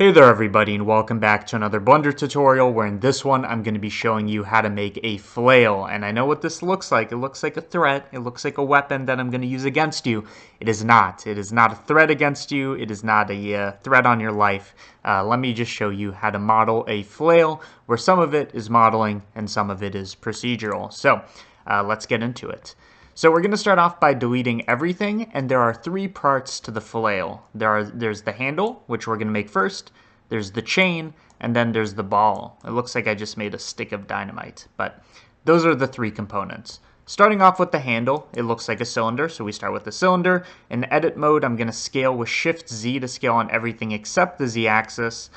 Hey there everybody, and welcome back to another Blender tutorial where in this one I'm going to be showing you how to make a flail. And I know what this looks like. It looks like a threat. It looks like a weapon that I'm going to use against you. It is not. It is not a threat against you. It is not a threat on your life. Let me just show you how to model a flail where some of it is modeling and some of it is procedural. So let's get into it. So we're going to start off by deleting everything, and there are three parts to the flail. There's the handle, which we're going to make first, there's the chain, and then there's the ball. It looks like I just made a stick of dynamite, but those are the three components. Starting off with the handle, it looks like a cylinder, so we start with the cylinder. In edit mode, I'm going to scale with Shift-Z to scale on everything except the Z-axis,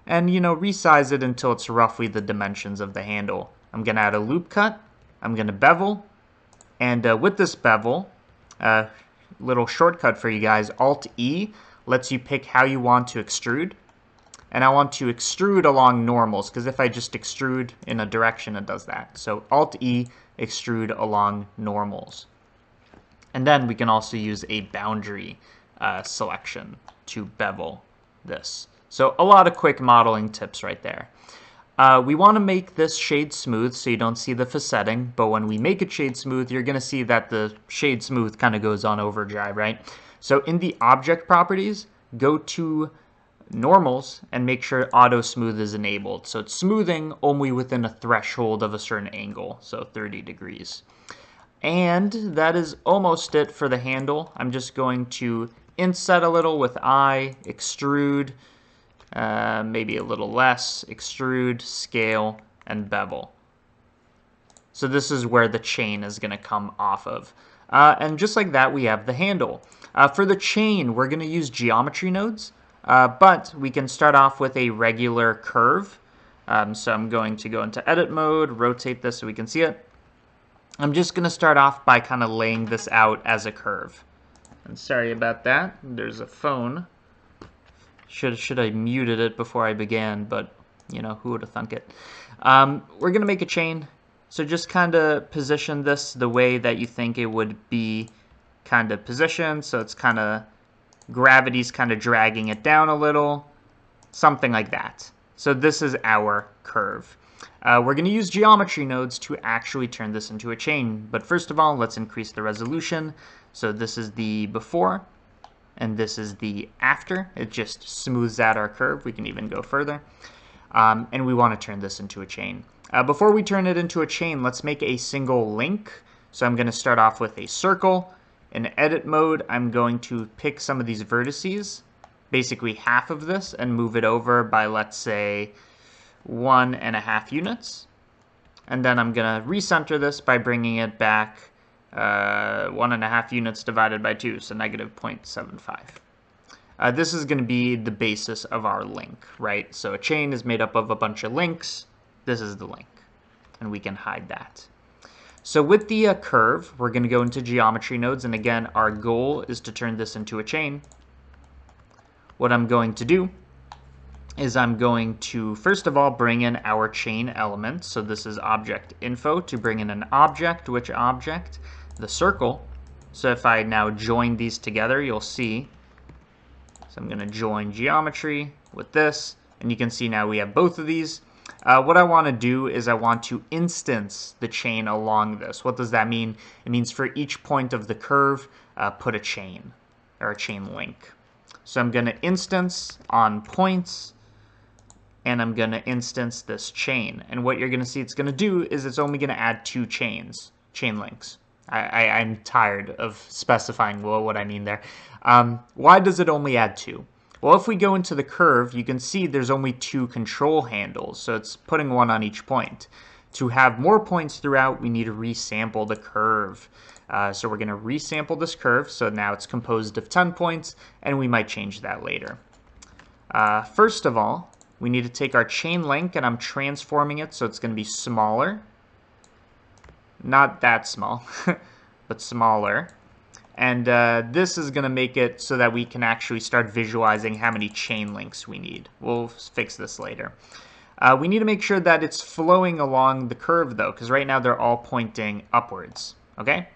and resize it until it's roughly the dimensions of the handle. I'm going to add a loop cut, I'm going to bevel, and with this bevel, little shortcut for you guys, Alt-E lets you pick how you want to extrude. And I want to extrude along normals, because if I just extrude in a direction, it does that. So Alt-E, extrude along normals. And then we can also use a boundary selection to bevel this. So a lot of quick modeling tips right there. We want to make this shade smooth so you don't see the facetting, but when we make it shade smooth, you're going to see that the shade smooth kind of goes on overdrive, right? So in the object properties, go to normals and make sure auto smooth is enabled. So it's smoothing only within a threshold of a certain angle, so 30 degrees. And that is almost it for the handle. I'm just going to inset a little with I, extrude, maybe a little less, extrude, scale, and bevel. So this is where the chain is going to come off of. And just like that, we have the handle. For the chain, we're going to use geometry nodes, but we can start off with a regular curve. So I'm going to go into edit mode, rotate this so we can see it. I'm just going to start off by kind of laying this out as a curve. And sorry about that. There's a phone. Should I muted it before I began, but who would have thunk it. We're going to make a chain. So just kind of position this the way that you think it would be kind of positioned. So it's kind of, gravity's kind of dragging it down a little, something like that. So this is our curve. We're going to use geometry nodes to actually turn this into a chain. But first of all, let's increase the resolution. So this is the before, and this is the after. It just smooths out our curve. We can even go further. And we want to turn this into a chain. Before we turn it into a chain, let's make a single link. So I'm going to start off with a circle. In edit mode, I'm going to pick some of these vertices, basically half of this, and move it over by, let's say, 1.5 units. And then I'm going to recenter this by bringing it back 1.5 units divided by 2, so negative 0.75. This is going to be the basis of our link, right? So a chain is made up of a bunch of links. This is the link, and we can hide that. So with the curve, we're going to go into geometry nodes, and again, our goal is to turn this into a chain. What I'm going to do is I'm going to, first of all, bring in our chain element. So this is object info to bring in an object. Which object? The circle. So if I now join these together, you'll see. So I'm going to join geometry with this, and you can see now we have both of these. What I want to do is I want to instance the chain along this. What does that mean? It means for each point of the curve, put a chain, or a chain link. So I'm going to instance on points, and I'm going to instance this chain. And what you're going to see it's going to do is it's only going to add 2 chain links. I'm tired of specifying what I mean there. Why does it only add 2? Well, if we go into the curve, you can see there's only 2 control handles, so it's putting 1 on each point. To have more points throughout, we need to resample the curve. So we're going to resample this curve, so now it's composed of 10 points, and we might change that later. First of all, we need to take our chain link, and I'm transforming it so it's going to be smaller. Not that small, but smaller. And this is going to make it so that we can actually start visualizing how many chain links we need. We'll fix this later. We need to make sure that it's flowing along the curve, though, because right now they're all pointing upwards. Okay?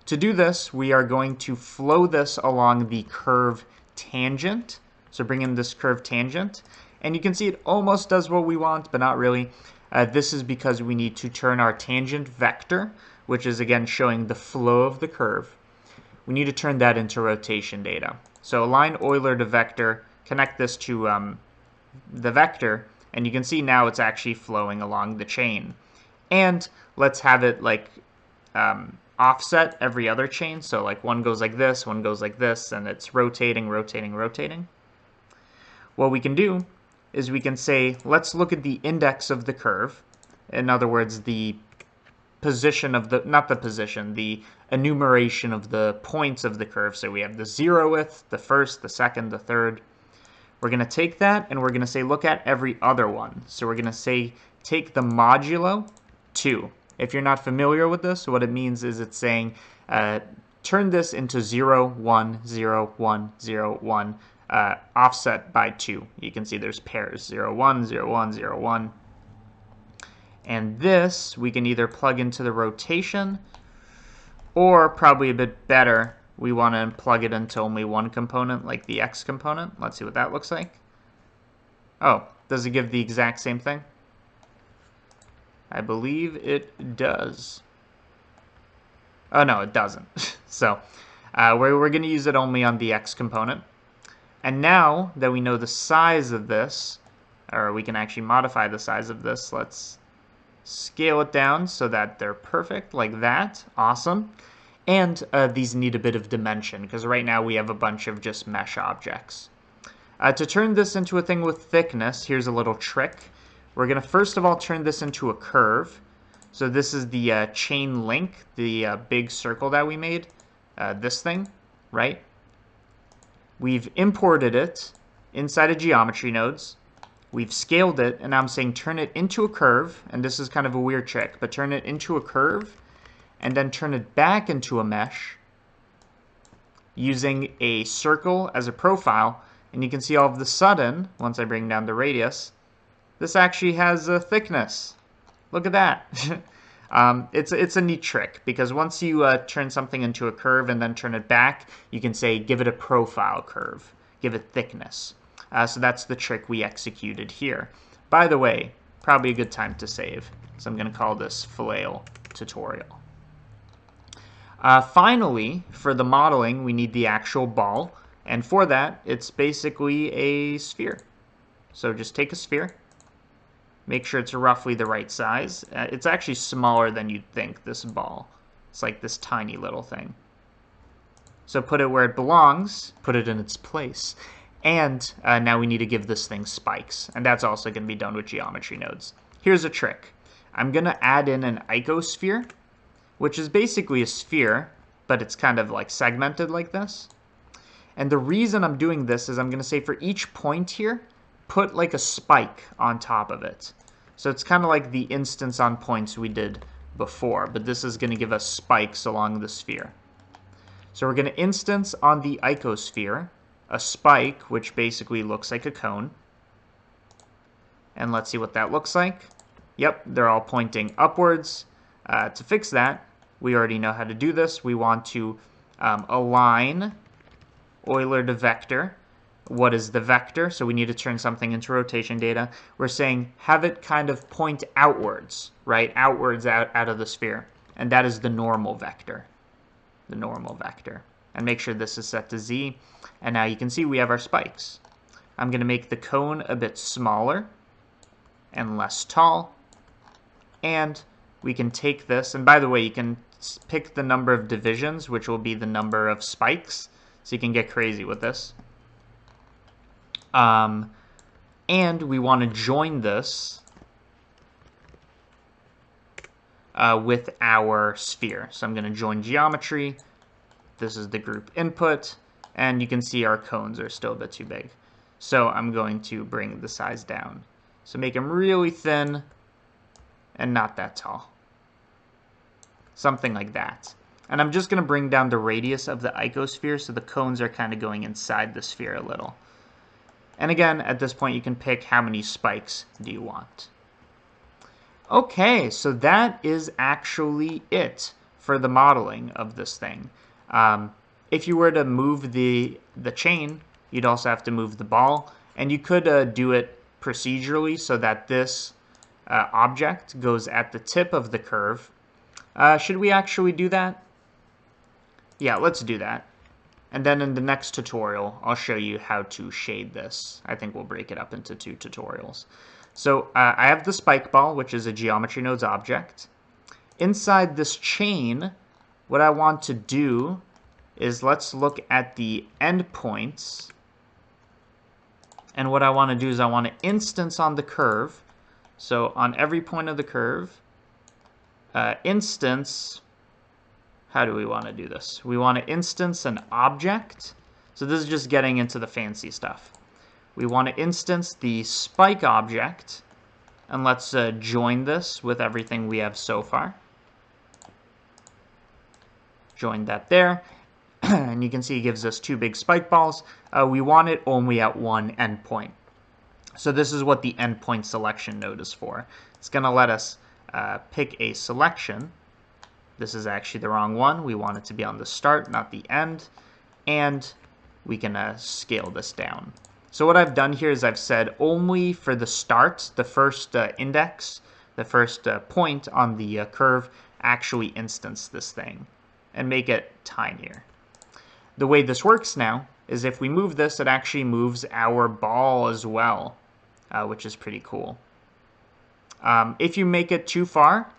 To do this, we are going to flow this along the curve tangent. So bring in this curve tangent. And you can see it almost does what we want, but not really. This is because we need to turn our tangent vector, which is again showing the flow of the curve. We need to turn that into rotation data. So align Euler to vector, connect this to the vector, and you can see now it's actually flowing along the chain. And let's have it like offset every other chain. So like one goes like this, one goes like this, and it's rotating, rotating, rotating. What we can do is we can say, let's look at the index of the curve. In other words, the position of the, not the position, the enumeration of the points of the curve. So we have the 0th, the first, the second, the third. We're going to take that and we're going to say, look at every other one. So we're going to say, take the modulo 2. If you're not familiar with this, what it means is it's saying, turn this into 0, 1, 0, 1, 0, 1, offset by 2. You can see there's pairs, 0, 1, 0, 1, 0, 1. And this, we can either plug into the rotation, or probably a bit better, we want to plug it into only one component, like the x component. Let's see what that looks like. Oh, does it give the exact same thing? I believe it does. Oh, no, it doesn't. So we're going to use it only on the x component. And now that we know the size of this, or we can actually modify the size of this, let's scale it down so that they're perfect, like that. Awesome. And these need a bit of dimension, because right now we have a bunch of just mesh objects. To turn this into a thing with thickness, here's a little trick. We're going to first of all turn this into a curve. So this is the chain link, the big circle that we made, this thing, right? We've imported it inside of geometry nodes. We've scaled it, and now I'm saying turn it into a curve, and this is kind of a weird trick, but turn it into a curve, and then turn it back into a mesh using a circle as a profile, and you can see all of a sudden, once I bring down the radius, this actually has a thickness. Look at that. It's a neat trick, because once you turn something into a curve and then turn it back, you can say give it a profile curve, give it thickness. So that's the trick we executed here. By the way, probably a good time to save, so I'm going to call this flail tutorial. Finally, for the modeling, we need the actual ball, and for that, it's basically a sphere. So just take a sphere, make sure it's roughly the right size. It's actually smaller than you'd think, this ball. It's like this tiny little thing. So put it where it belongs, put it in its place. And now we need to give this thing spikes, and that's also going to be done with geometry nodes. Here's a trick. I'm going to add in an icosphere, which is basically a sphere, but it's kind of like segmented like this. And the reason I'm doing this is I'm going to say for each point here, put like a spike on top of it. So it's kind of like the instance on points we did before, but this is going to give us spikes along the sphere. So we're going to instance on the icosphere a spike, which basically looks like a cone. And let's see what that looks like. Yep, they're all pointing upwards. To fix that, we already know how to do this. We want to align Euler to vector. What is the vector? So we need to turn something into rotation data. We're saying have it kind of point outwards, right? Outwards out of the sphere. And that is the normal vector. The normal vector. And make sure this is set to z. And now you can see we have our spikes. I'm going to make the cone a bit smaller and less tall. And we can take this, and by the way, you can pick the number of divisions, which will be the number of spikes. So you can get crazy with this. And we want to join this with our sphere. So I'm going to join geometry. This is the group input. And you can see our cones are still a bit too big. So I'm going to bring the size down. So make them really thin and not that tall. Something like that. And I'm just going to bring down the radius of the icosphere so the cones are kind of going inside the sphere a little. And again, at this point, you can pick how many spikes do you want. Okay, so that is actually it for the modeling of this thing. If you were to move the chain, you'd also have to move the ball. And you could do it procedurally so that this object goes at the tip of the curve. Should we actually do that? Yeah, let's do that. And then in the next tutorial, I'll show you how to shade this. I think we'll break it up into 2 tutorials. So I have the spike ball, which is a geometry nodes object. Inside this chain, what I want to do is let's look at the endpoints. And what I want to do is I want to instance on the curve. So on every point of the curve, instance, how do we want to do this? We want to instance an object. So this is just getting into the fancy stuff. We want to instance the spike object. And let's join this with everything we have so far. Join that there. And you can see it gives us 2 big spike balls. We want it only at one endpoint. So this is what the endpoint selection node is for. It's going to let us pick a selection. This is actually the wrong one. We want it to be on the start, not the end. And we can scale this down. So what I've done here is I've said only for the start, the first index, the first point on the curve, actually instance this thing and make it tinier. The way this works now is if we move this, it actually moves our ball as well, which is pretty cool. If you make it too far,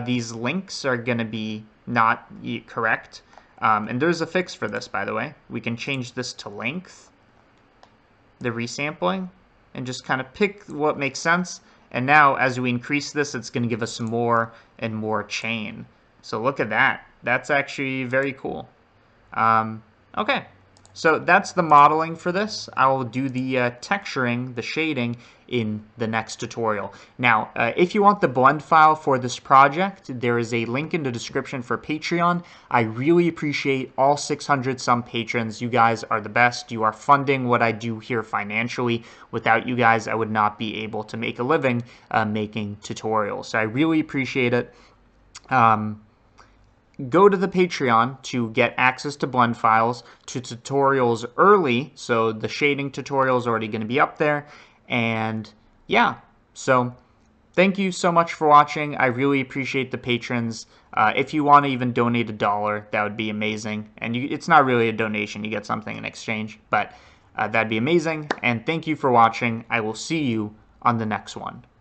these links are going to be not correct. And there's a fix for this, by the way. We can change this to length, the resampling, and just kind of pick what makes sense. And now, as we increase this, it's going to give us more and more chain. So look at that. That's actually very cool. Okay, so that's the modeling for this. I will do the texturing, the shading, in the next tutorial. Now, if you want the blend file for this project, there is a link in the description for Patreon. I really appreciate all 600 some patrons. You guys are the best. You are funding what I do here financially. Without you guys, I would not be able to make a living making tutorials. So I really appreciate it. Go to the Patreon to get access to blend files, to tutorials early, so the shading tutorial is already going to be up there, and yeah, so thank you so much for watching. I really appreciate the patrons. If you want to even donate $1, that would be amazing, and it's not really a donation, you get something in exchange, but that'd be amazing, and thank you for watching. I will see you on the next one.